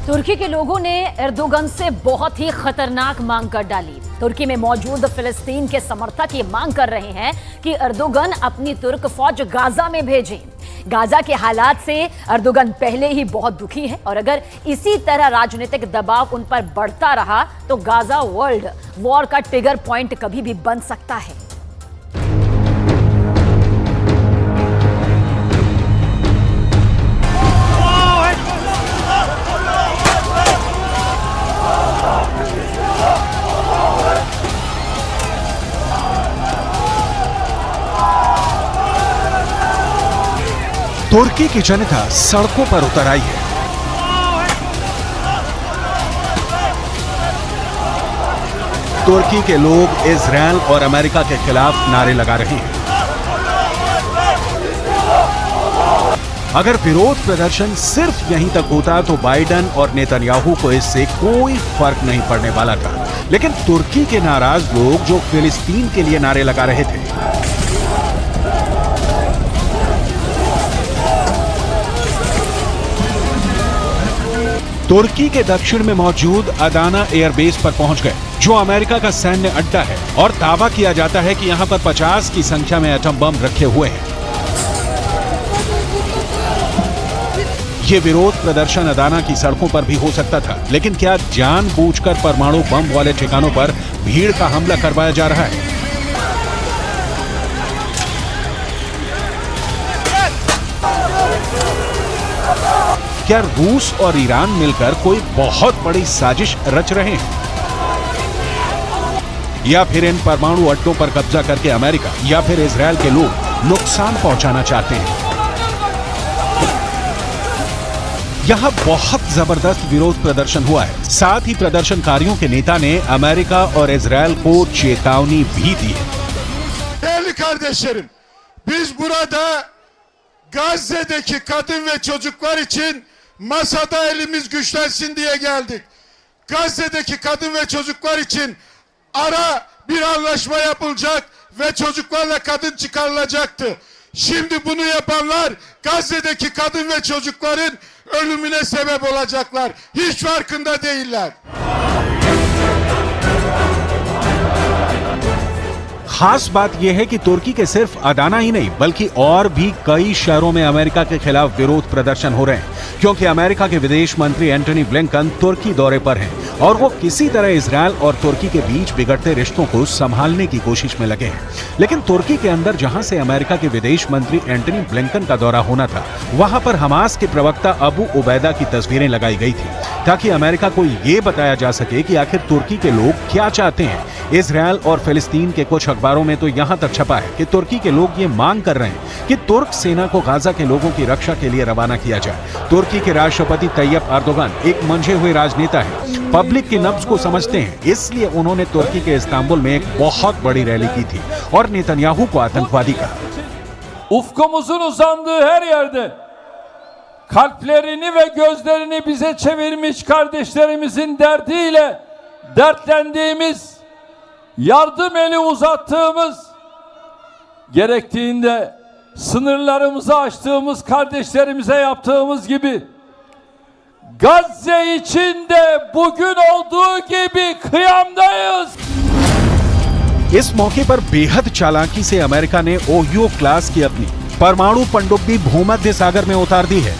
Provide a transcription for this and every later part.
तुर्की के लोगों ने एर्दोगन से बहुत ही खतरनाक मांग कर डाली। तुर्की में मौजूद फिलिस्तीन के समर्थक ये मांग कर रहे हैं कि एर्दोगन अपनी तुर्क फौज गाजा में भेजें। गाजा के हालात से एर्दोगन पहले ही बहुत दुखी है और अगर इसी तरह राजनीतिक दबाव उन पर बढ़ता रहा तो गाजा वर्ल्ड वॉर का ट्रिगर पॉइंट कभी भी बन सकता है। तुर्की की जनता सड़कों पर उतर आई है। तुर्की के लोग इजरायल और अमेरिका के खिलाफ नारे लगा रहे हैं। अगर विरोध प्रदर्शन सिर्फ यहीं तक होता तो बाइडेन और नेतन्याहू को इससे कोई फर्क नहीं पड़ने वाला था, लेकिन तुर्की के नाराज लोग जो फिलिस्तीन के लिए नारे लगा रहे थे, तुर्की के दक्षिण में मौजूद अदाना एयरबेस पर पहुंच गए, जो अमेरिका का सैन्य अड्डा है और दावा किया जाता है कि यहां पर 50 की संख्या में एटम बम रखे हुए हैं। ये विरोध प्रदर्शन अदाना की सड़कों पर भी हो सकता था, लेकिन क्या जानबूझकर परमाणु बम वाले ठिकानों पर भीड़ का हमला करवाया जा रहा है? क्या रूस और ईरान मिलकर कोई बहुत बड़ी साजिश रच रहे हैं? या फिर इन परमाणु अड्डों पर कब्जा करके अमेरिका या फिर इजरायल के लोग नुकसान पहुंचाना चाहते हैं? यहां बहुत जबरदस्त विरोध प्रदर्शन हुआ है। साथ ही प्रदर्शनकारियों के नेता ने अमेरिका और इजरायल को चेतावनी भी दी है। Değerli kardeşlerim, biz burada Gazze'deki kadın ve çocuklar için masada elimiz güçlensin diye geldik. Gazze'deki kadın ve çocuklar için ara bir anlaşma yapılacak ve çocuklarla kadın çıkarılacaktı. Şimdi bunu yapanlar Gazze'deki kadın ve çocukların ölümüne sebep olacaklar. Hiç farkında değiller. खास बात यह है कि तुर्की के सिर्फ Adana ही नहीं बल्कि और भी कई शहरों में अमेरिका के खिलाफ विरोध प्रदर्शन हो रहे हैं, क्योंकि अमेरिका के विदेश मंत्री एंटनी ब्लिंकन तुर्की दौरे पर हैं और वो किसी तरह इजरायल और तुर्की के बीच बिगड़ते रिश्तों को संभालने की कोशिश में लगे हैं। लेकिन तुर्की के अंदर जहां से अमेरिका के विदेश मंत्री एंटनी ब्लिंकन का दौरा होना था, वहां पर हमास के प्रवक्ता अबू उबैदा की तस्वीरें लगाई गई थी, ताकि अमेरिका को ये बताया जा सके कि आखिर तुर्की के लोग क्या चाहते हैं। इजरायल और फिलिस्तीन के कुछ अखबारों में तो यहां तक छपा है कि तुर्की के लोग ये मांग कर रहे हैं कि तुर्क सेना को गाजा के लोगों की रक्षा के लिए रवाना किया जाए। तुर्की के राष्ट्रपति तैयब एर्दोगन एक मंझे हुए राजनेता है, पब्लिक की नब्ज को समझते हैं, इसलिए उन्होंने तुर्की के इस्तांबुल में एक बहुत बड़ी रैली की थी और नेतन्याहू को आतंकवादी कहा। Ufkumuzun uzandığı her yerde kalplerini ve gözlerini bize çevirmiş kardeşlerimizin derdiyle dertlendiğimiz, yardım eli uzattığımız, gerektiğinde sınırlarımızı açtığımız kardeşlerimize yaptığımız gibi Gazze için de bugün olduğu gibi kıyamdayız. इस मौके पर बेहद चालाकी से अमेरिका ने ओहियो क्लास की अपनी परमाणु पनडुब्बी भूमध्य सागर में उतार दी है।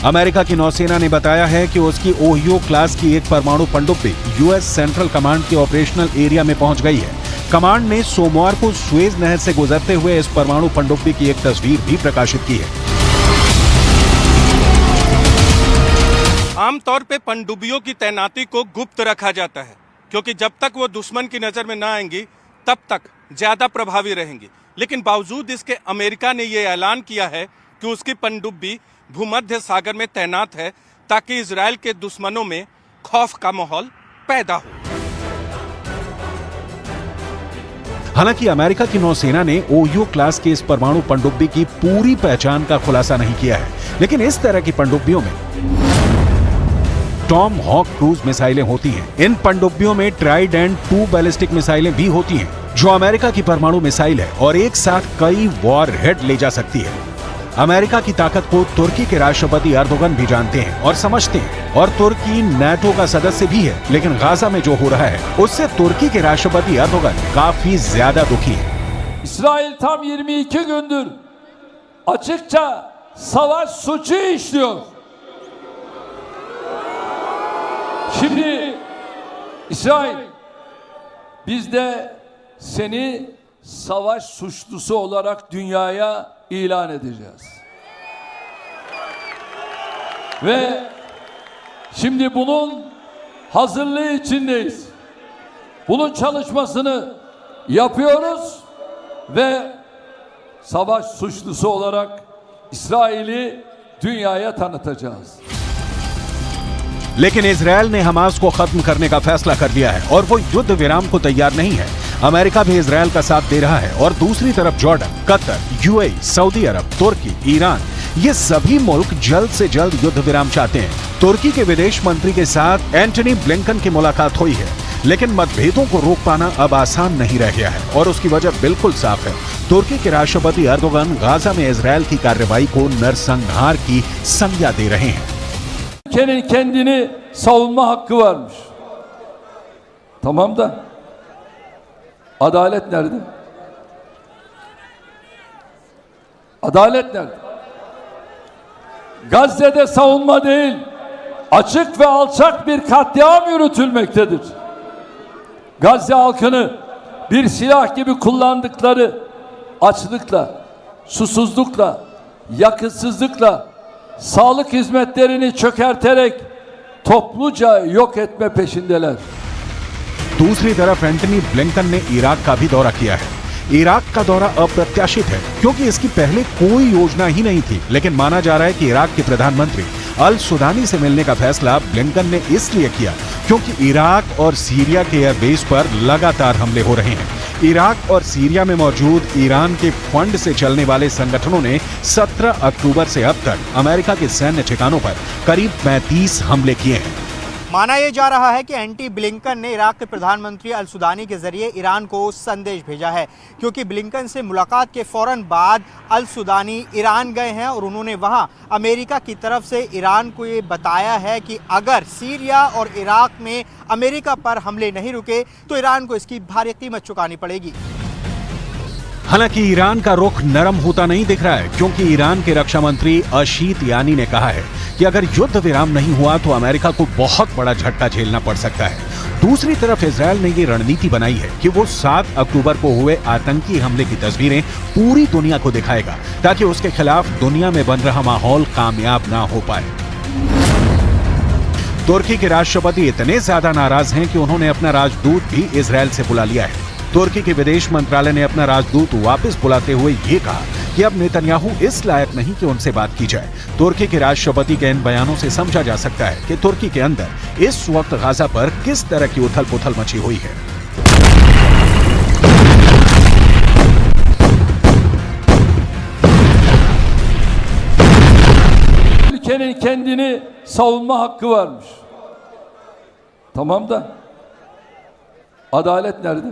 अमेरिका की नौसेना ने बताया है कि उसकी ओहियो क्लास की एक परमाणु पनडुब्बी यूएस सेंट्रल कमांड के ऑपरेशनल एरिया में पहुंच गई है। कमांड ने सोमवार को सुएज नहर से गुजरते हुए इस परमाणु पनडुब्बी की एक तस्वीर भी प्रकाशित की है। आमतौर पे पनडुब्बियों की तैनाती को गुप्त रखा जाता है, क्योंकि जब तक वो दुश्मन की नजर में ना आएंगी तब तक ज्यादा प्रभावी रहेंगी। लेकिन बावजूद इसके अमेरिका ने ये ऐलान किया है कि उसकी पनडुब्बी भूमध्य सागर में तैनात है, ताकि इजरायल के दुश्मनों में खौफ का माहौल पैदा हो। हालांकि अमेरिका की नौसेना ने ओहियो क्लास के इस परमाणु पनडुब्बी की पूरी पहचान का खुलासा नहीं किया है, लेकिन इस तरह की पनडुब्बियों में टॉम हॉक क्रूज मिसाइलें होती हैं। इन पनडुब्बियों में ट्राइडेंट 2 बैलिस्टिक मिसाइलें भी होती हैं, जो अमेरिका की परमाणु मिसाइल है और एक साथ कई वॉर हेड ले जा सकती है। अमेरिका की ताकत को तुर्की के राष्ट्रपति एर्दोगन भी जानते हैं और समझते हैं, और तुर्की नाटो का सदस्य भी है। लेकिन गाजा में जो हो रहा है उससे तुर्की के राष्ट्रपति एर्दोगन काफी ज्यादा दुखी है। İsrail tam 22 gündür açıkça savaş suçu işliyor. Şimdi İsrail, biz de seni savaş suçlusu olarak dünyaya ilan edeceğiz. Ve şimdi bunun hazırlığı içindeyiz. Bunun çalışmasını yapıyoruz ve savaş suçlusu olarak İsrail'i dünyaya tanıtacağız. लेकिन Israel ने Hamas को खत्म करने का फैसला कर दिया है और वो युद्ध विराम को तैयार नहीं है। अमेरिका भी इजरायल का साथ दे रहा है और दूसरी तरफ जॉर्डन, कतर, यूएई, सऊदी अरब, तुर्की, ईरान, ये सभी मुल्क जल्द से जल्द युद्ध विराम चाहते हैं। तुर्की के विदेश मंत्री के साथ एंटनी ब्लिंकन की मुलाकात हुई है, लेकिन मतभेदों को रोक पाना अब आसान नहीं रह गया है और उसकी वजह बिल्कुल साफ है। तुर्की के राष्ट्रपति एर्दोगन गाजा में इजरायल की कार्रवाई को नरसंहार की संज्ञा दे रहे हैं। Ülkenin kendini savunma hakkı varmış. Tamam da adalet nerede? Adalet nerede? Gazze'de savunma değil, açık ve alçak bir katliam yürütülmektedir. Gazze halkını bir silah gibi kullandıkları açlıkla, susuzlukla, yakıtsızlıkla, sağlık hizmetlerini çökerterek topluca yok etme peşindeler. दूसरी तरफ Antony Blinken ने Iraq का भी दौरा किया है। Iraq का दौरा अप्रत्याशित है क्योंकि इसकी पहले कोई योजना ही नहीं थी, लेकिन माना जा रहा है कि इराक के प्रधानमंत्री अल सुदानी से मिलने का फैसला ब्लिंकन ने इसलिए किया क्योंकि इराक और सीरिया के एयरबेस पर लगातार हमले हो रहे हैं। इराक और सीरिया में मौजूद ईरान के फंड से चलने वाले संगठनों ने 17 अक्टूबर से अब तक अमेरिका के सैन्य ठिकानों पर करीब 35 हमले किए हैं। माना यह जा रहा है कि एंटी ब्लिंकन ने इराक के प्रधानमंत्री अल सुदानी के जरिए ईरान को संदेश भेजा है, क्योंकि ब्लिंकन से मुलाकात के फौरन बाद अल सुदानी ईरान गए हैं और उन्होंने वहां अमेरिका की तरफ से ईरान को ये बताया है कि अगर सीरिया और इराक में अमेरिका पर हमले नहीं रुके तो ईरान को इसकी भारी कीमत चुकानी पड़ेगी। हालांकि ईरान का रुख नरम होता नहीं दिख रहा है, क्योंकि ईरान के रक्षा मंत्री अशीत यानी ने कहा है कि अगर युद्ध विराम नहीं हुआ तो अमेरिका को बहुत बड़ा झटका झेलना पड़ सकता है। दूसरी तरफ इजरायल ने ये रणनीति बनाई है कि वो 7 अक्टूबर को हुए आतंकी हमले की तस्वीरें पूरी दुनिया को दिखाएगा, ताकि उसके खिलाफ दुनिया में बन रहा माहौल कामयाब ना हो पाए। तुर्की के राष्ट्रपति इतने ज्यादा नाराज हैं कि उन्होंने अपना राजदूत भी इजरायल से बुला लिया है। तुर्की के विदेश मंत्रालय ने अपना राजदूत वापस बुलाते हुए ये कहा कि अब नेतन्याहू इस लायक नहीं कि उनसे बात की जाए। तुर्की के राष्ट्रपति के इन बयानों से समझा जा सकता है कि तुर्की के अंदर इस वक्त गाजा पर किस तरह की उथल पुथल मची हुई है। Ülkenin kendini savunma hakkı varmış. Tamam da adalet nerede?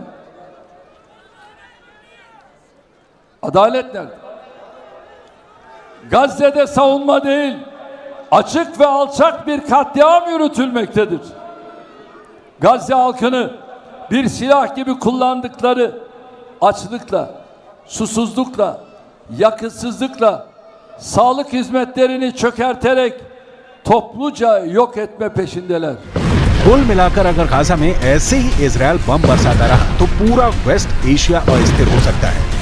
Adalet nerede? Gazze'de savunma değil, açık ve alçak bir katliam yürütülmektedir. Gazze halkını bir silah gibi kullandıkları açlıkla, susuzlukla, yakıtsızlıkla, sağlık hizmetlerini çökerterek topluca yok etme peşindeler. कुल मिलाकर अगर Gaza में ऐसे ही Israel बम बरसाता रहा तो पूरा waste Asia अस्थिर हो सकता है।